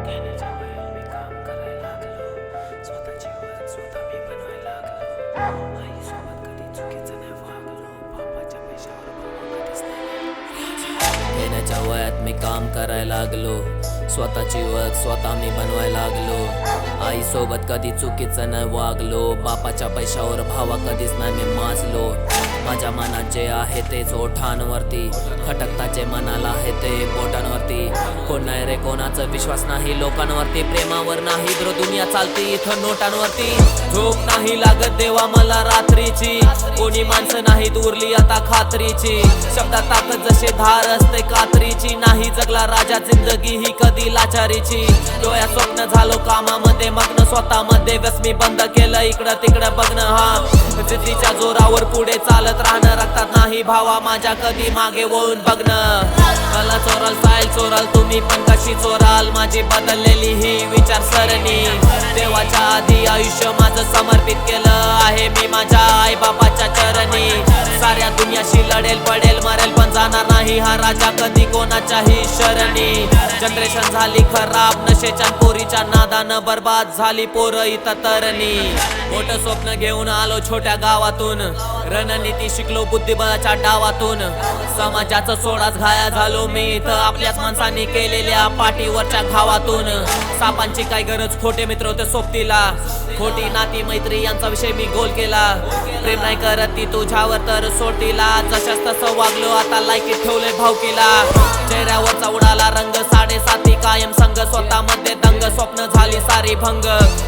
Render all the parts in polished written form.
घेण्याच्या वयात मी काम करायला लागलो, स्वतःची ओळख स्वतः मी बनवायला लागलो. आईसोबत कधी चुकीचं नाही वागलो, बापाच्या पैशावर बाबा कधीच नाही. घेण्याच्या वयात मी काम करायला लागलो, स्वतःची ओळख स्वतः मी बनवायला लागलो. आईसोबत कधी चुकीचं नाही वागलो, बापाच्या पैशावर भावा कधीच नाही मी माजलो. माझ्या मनात जे आहे तेच ओठांवरती, खटकताचे मनाला आहे ते बोटांवरती. कोण नाही रे कोणाचा विश्वास नाही लोकांवरती, प्रेमावर नाही ब्रो दुनिया चालती इथं नोटांवरती. झोप नाही लागत देवा मला रात्रीची, कोणी माणसं नाहीत उरली आता खात्रीची. शब्दात ताकद जसे धार असते कात्रीची, नाही जगला राजा जिंदगी ही कधी लाचारीची. डोळ्यात स्वप्न झालो कामामध्ये मग्न, स्वतःमध्ये व्यस मी बंद केलं इकडं तिकडं बघणं. हा जिद्दीच्या जोरावर पुढे चालत राहणं, रक्तात नाही भावा माझ्या कधी मागे वळून बघणं. मला चोराल स्टाईल चोराल तुम्ही पण कशी चोराल, माझी बदललेली ही विचारसरणी. देवाच्या आधी आयुष्य माझं समर्पित केलं आहे मी माझ्या आई बापाच्या चरणी. साऱ्या दुनियाशी लढेल पडेल मरेल पण जाणार नाही हा राजा कधी कोणाच्याही शरणी. जनरेशन झाली खराब नशेच्या पोरीच्या नादानं, बर्बाद झाली पोरं इथं तरणी. मोठं स्वप्न घेऊन आलो छोट्या गावातून, रणनीती शिकलो बुद्धिबळाच्या डावातून. समाजाचं सोडाच घाया झालो मी इथं आपल्याच माणसांनी केलेल्या पाठीवरच्या घावातून. सापांची काय गरज खोटे मित्र होते सोबतीला, खोटी नाती मैत्री यांचा विषय मी गोल केला. प्रेम नाही करत ती तुझ्यावर तर सोडतीला, जशाच तसं वागलो आता लायकीत ठेवले भावकीला. चेहऱ्यावरचा उडाला रंग साडेसाती कायम संग, स्वतःमध्ये दंग स्वप्न झाली सारी भंग.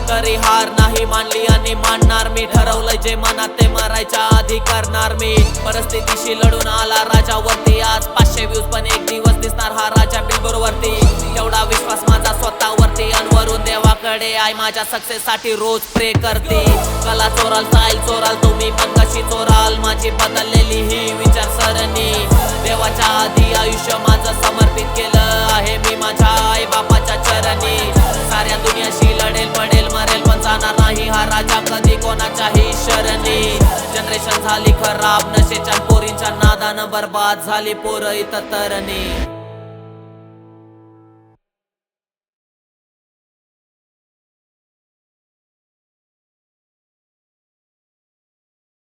तरी हार नाही मानली आणि मानणार मी, ठरवलंय जे मनात ते मरायच्या आधी करणार मी. परिस्थितीशी लढून आला राजावरती, आज 500 व्ह्यूज पण एक दिवस दिसणार हा राजा बिलबोर्ड वरती. एवढा विश्वास माझा स्वतःवरती, अनवरून देवाकडे आई माझ्या सक्सेस साठी रोज प्रे करते. कला चोराल स्टाईल चोराल तुम्ही पण कशी चोराल, माझी बदललेली ही विचारसरणी. देवाच्या आधी आयुष्य माझं समर्पित केलं आहे मी माझ्या आई बापाच्या चरणी. साऱ्या दुनियाशी लढेल पडेल मरेल पण जाणार नाही हा राजा कधी कोणाच्याही शरणी. जनरेशन झाली खराब नशेच्या पोरींच्या नादानं, बर्बाद झाली पोरं इथं तरणी.